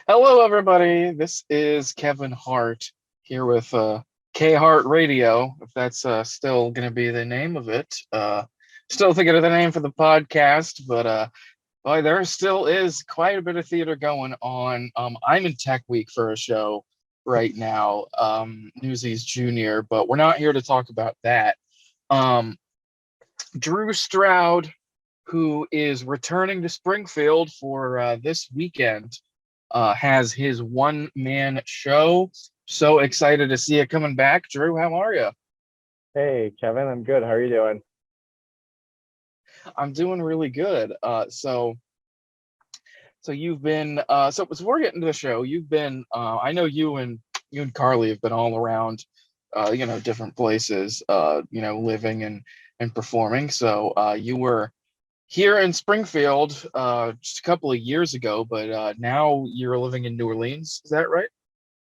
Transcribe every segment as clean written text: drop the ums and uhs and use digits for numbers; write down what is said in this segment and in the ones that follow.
Hello, everybody. This is Kevin Hart here with K Hart Radio, if that's still going to be the name of it. Still thinking of the name for the podcast, but boy, there still is quite a bit of theater going on. I'm in Tech Week for a show right now, Newsies Junior, but we're not here to talk about that. Um, Drew Stroud, who is returning to Springfield for this weekend, has his one man show. So excited to see it coming back. Drew, how are you? Hey, Kevin, I'm good. How are you doing? I'm doing really good. So you've been so we're getting to the show. You've been I know you and Carly have been all around different places living and performing. So you were here in Springfield just a couple of years ago, but now you're living in New Orleans. Is that right?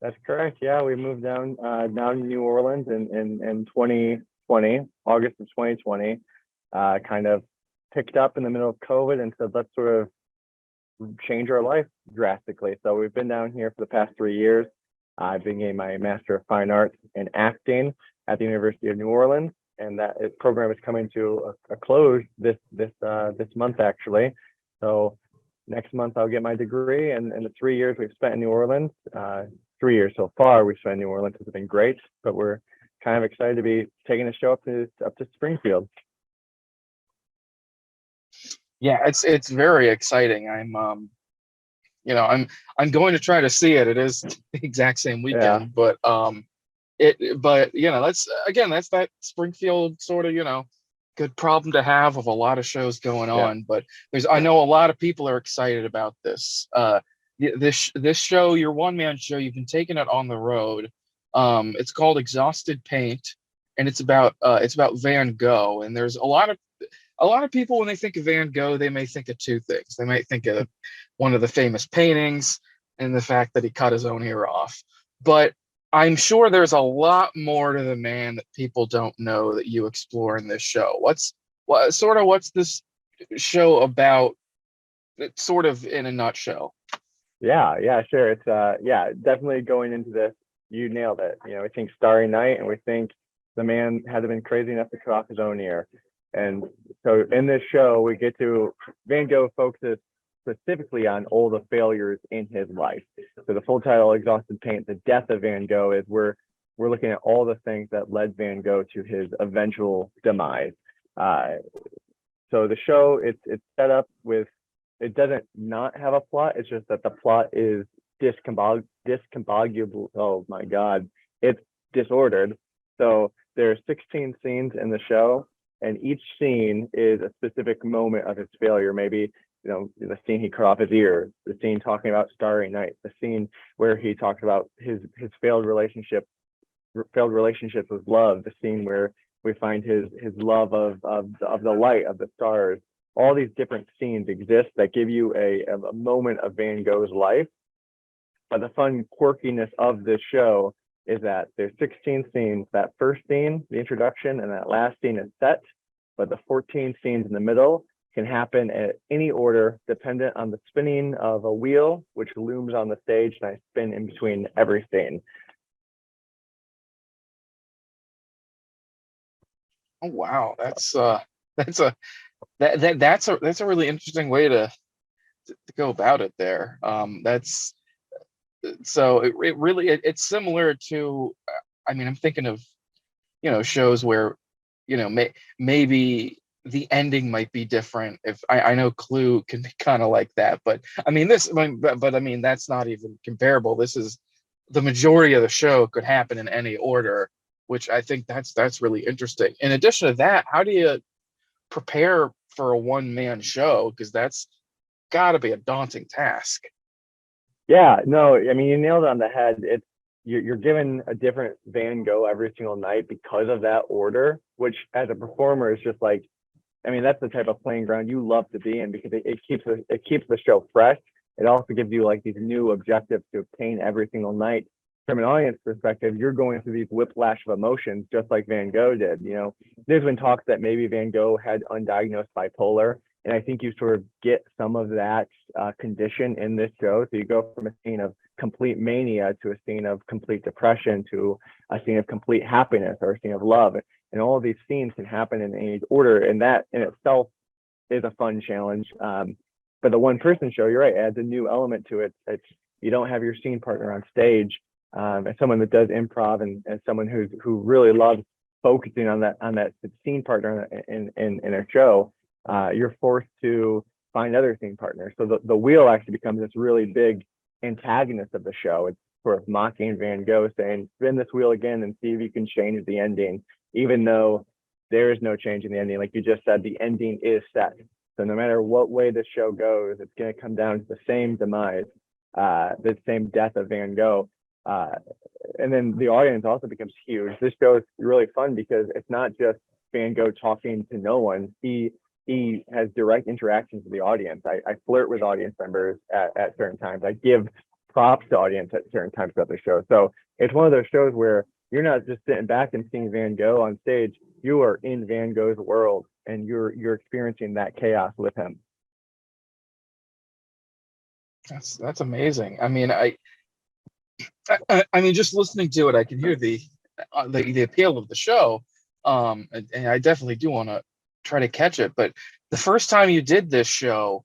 That's correct. Yeah, we moved down to New Orleans in 2020, August of 2020. Kind of picked up in the middle of COVID and said, let's sort of change our life drastically. So we've been down here for the past 3 years. I've been getting my Master of Fine Arts in acting at the University of New Orleans, and program is coming to a close this month actually. So next month I'll get my degree, and in the 3 years we've spent in New Orleans, 3 years so far we've spent in New Orleans has been great, but we're kind of excited to be taking the show up to Springfield. Yeah, it's very exciting. I'm going to try to see it. It is the exact same Yeah, weekend, but that's that Springfield sort of, good problem to have of a lot of shows going yeah. on. But I know a lot of people are excited about this. This show, your one man show, you've been taking it on the road. It's called Exhausted Paint, and it's about Van Gogh. And there's a lot of people, when they think of Van Gogh, they may think of two things. They might think of one of the famous paintings and the fact that he cut his own ear off. But I'm sure there's a lot more to the man that people don't know that you explore in this show. What's this show about? Sort of in a nutshell. Yeah, sure. It's yeah, definitely going into this, you nailed it. We think Starry Night and we think the man had to been crazy enough to cut off his own ear. And so in this show, we get to Van Gogh focuses specifically on all the failures in his life. So the full title, Exhausted Paint, the death of Van Gogh, is we're looking at all the things that led Van Gogh to his eventual demise. Uh, so the show, it's set up with, it doesn't not have a plot. It's just that the plot is discombobulable. Oh my God, it's disordered. So there are 16 scenes in the show, and each scene is a specific moment of his failure. Maybe the scene he cut off his ear, the scene talking about Starry Night, the scene where he talks about his failed relationships with love, the scene where we find his love of the light, of the stars. All these different scenes exist that give you a moment of Van Gogh's life. But the fun quirkiness of this show is that there's 16 scenes. That first scene, the introduction, and that last scene is set, but the 14 scenes in the middle can happen at any order dependent on the spinning of a wheel, which looms on the stage, and I spin in between every scene. Oh wow, that's a that's a really interesting way to go about it there. That's so it really it's similar to I'm thinking of shows where maybe the ending might be different. If I know Clue can be kind of like that, but that's not even comparable. This is the majority of the show could happen in any order, which I think that's really interesting. In addition to that, how do you prepare for a one man show? Because that's got to be a daunting task. Yeah, no, I mean, you nailed it on the head. You're given a different Van Gogh every single night because of that order, which as a performer is just like, I mean, that's the type of playing ground you love to be in because it keeps the show fresh. It also gives you like these new objectives to obtain every single night. From an audience perspective, you're going through these whiplash of emotions just like Van Gogh did. There's been talks that maybe Van Gogh had undiagnosed bipolar, And I think you sort of get some of that condition in this show. So you go from a scene of complete mania to a scene of complete depression to a scene of complete happiness or a scene of love. And all of these scenes can happen in any order. And that in itself is a fun challenge. But the one person show, you're right, adds a new element to it. It's, you don't have your scene partner on stage. As someone that does improv and someone who really loves focusing on that scene partner in a show, you're forced to find other scene partners. So the wheel actually becomes this really big antagonist of the show. It's sort of mocking Van Gogh, saying, spin this wheel again and see if you can change the ending, even though there is no change in the ending. Like you just said, the ending is set. So no matter what way the show goes, it's going to come down to the same demise, the same death of Van Gogh. And then the audience also becomes huge. This show is really fun because it's not just Van Gogh talking to no one. He has direct interactions with the audience. I flirt with audience members at certain times. I give props to audience at certain times throughout the show. So it's one of those shows where you're not just sitting back and seeing Van Gogh on stage. You are in Van Gogh's world and you're experiencing that chaos with him. That's amazing. I mean, I mean, just listening to it, I can hear the appeal of the show, and I definitely do want to try to catch it. But the first time you did this show,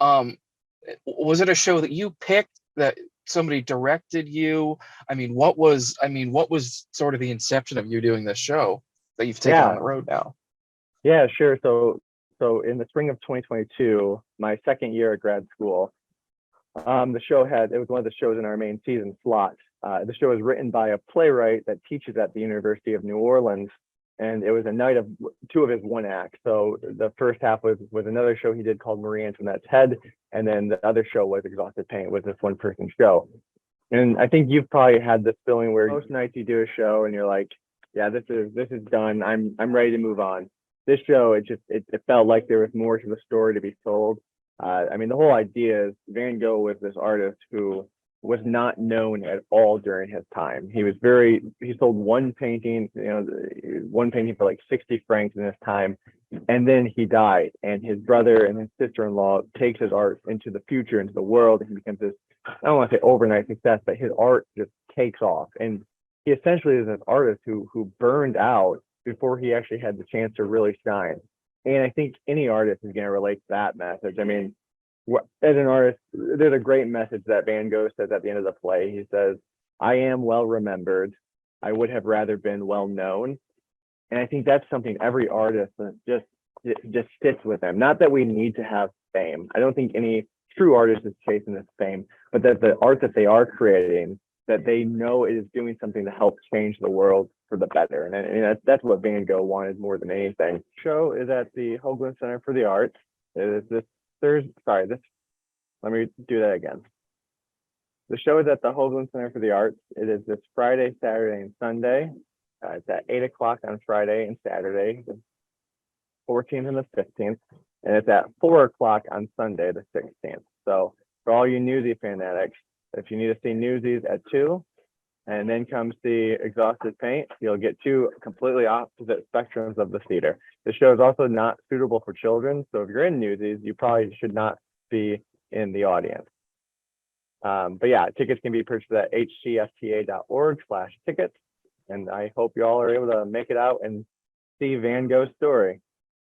was it a show that you picked, that somebody directed you? I mean, what was sort of the inception of you doing this show that you've taken on the road now? Yeah, sure. So in the spring of 2022, my second year at grad school, the show it was one of the shows in our main season slot. The show was written by a playwright that teaches at the University of New Orleans, and it was a night of two of his one act. So the first half was another show he did called Marie Antoinette's Head, and then the other show was Exhausted Paint, was this one person show. And I think you've probably had this feeling where most nights you do a show and you're like, yeah, this is done. I'm ready to move on. This show, it felt like there was more to the story to be told. I mean, the whole idea is Van Gogh was this artist who was not known at all during his time. He sold one painting, one painting for like 60 francs in his time. And then he died, and his brother and his sister-in-law takes his art into the future, into the world, and he becomes this, I don't want to say overnight success, but his art just takes off. And he essentially is an artist who burned out before he actually had the chance to really shine. And I think any artist is going to relate to that message. I mean, as an artist, there's a great message that Van Gogh says at the end of the play. He says, I am well remembered. I would have rather been well known. And I think that's something every artist just sits with them. Not that we need to have fame. I don't think any true artist is chasing this fame, but that the art that they are creating, that they know it is doing something to help change the world for the better. And that's what Van Gogh wanted more than anything. The show is at the Hoagland Center for the Arts. It is this Thursday. Let me do that again. The show is at the Hoagland Center for the Arts. It is this Friday, Saturday, and Sunday. It's at 8 o'clock on Friday and Saturday, the 14th and the 15th. And it's at 4 o'clock on Sunday, the 16th. So for all you Newsy fanatics, if you need to see Newsies at 2, and then comes the Exhausted Paint, you'll get two completely opposite spectrums of the theater. The show is also not suitable for children. So if you're in Newsies, you probably should not be in the audience. But yeah, tickets can be purchased at hcfta.org/tickets. And I hope you all are able to make it out and see Van Gogh's story.